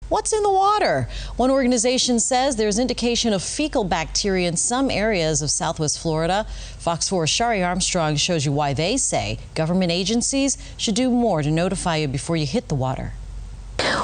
What's in the water? One organization says there's indication of fecal bacteria in some areas of Southwest Florida. Fox 4's Shari Armstrong shows you why they say government agencies should do more to notify you before you hit the water.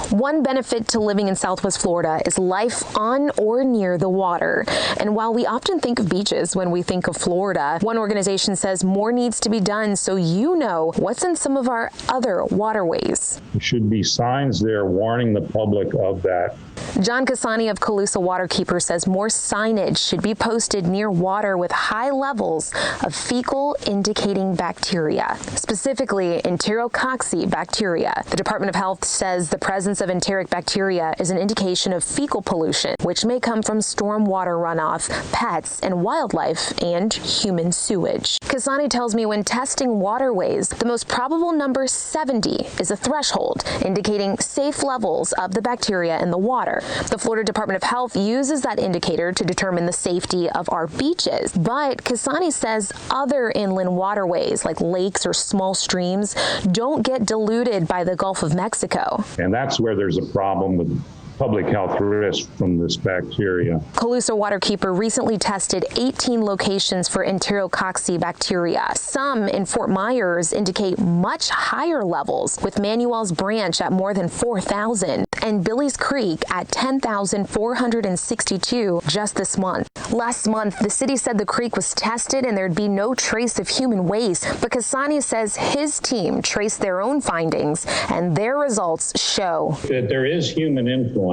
One benefit to living in Southwest Florida is life on or near the water. And while we often think of beaches when we think of Florida, one organization says more needs to be done so you know what's in some of our other waterways. There should be signs there warning the public of that. John Casani of Calusa Waterkeeper says more signage should be posted near water with high levels of fecal indicating bacteria, specifically enterococci bacteria. The Department of Health says the presence of enteric bacteria is an indication of fecal pollution, which may come from stormwater runoff, pets and wildlife, and human sewage. Casani tells me when testing waterways, the most probable number 70 is a threshold, indicating safe levels of the bacteria in the water. The Florida Department of Health uses that indicator to determine the safety of our beaches. But Casani says other inland waterways like lakes or small streams don't get diluted by the Gulf of Mexico. And that's where there's a problem with public health risk from this bacteria. Calusa Waterkeeper recently tested 18 locations for enterococci bacteria. Some in Fort Myers indicate much higher levels, with Manuel's Branch at more than 4,000 and Billy's Creek at 10,462 just this month. Last month, the city said the creek was tested and there'd be no trace of human waste, but Casani says his team traced their own findings and their results show that there is human influence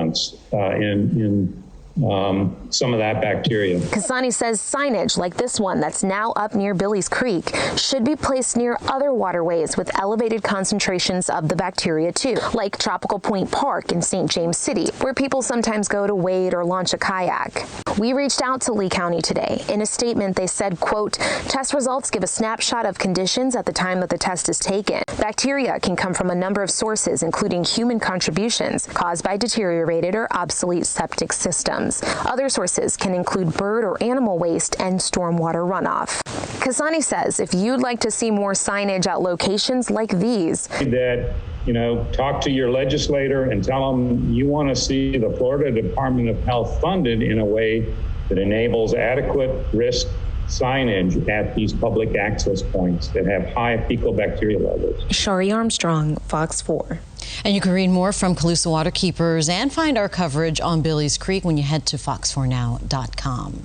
in some of that bacteria. Casani says signage like this one that's now up near Billy's Creek should be placed near other waterways with elevated concentrations of the bacteria too, like Tropical Point Park in St. James City, where people sometimes go to wade or launch a kayak. We reached out to Lee County today. In a statement, they said, quote, test results give a snapshot of conditions at the time that the test is taken. Bacteria can come from a number of sources, including human contributions caused by deteriorated or obsolete septic systems. Other sources can include bird or animal waste and stormwater runoff. Casani says if you'd like to see more signage at locations like these, talk to your legislator and tell them you want to see the Florida Department of Health funded in a way that enables adequate risk signage at these public access points that have high fecal bacteria levels. Shari Armstrong, Fox 4. And you can read more from Calusa Waterkeepers and find our coverage on Billy's Creek when you head to fox4now.com.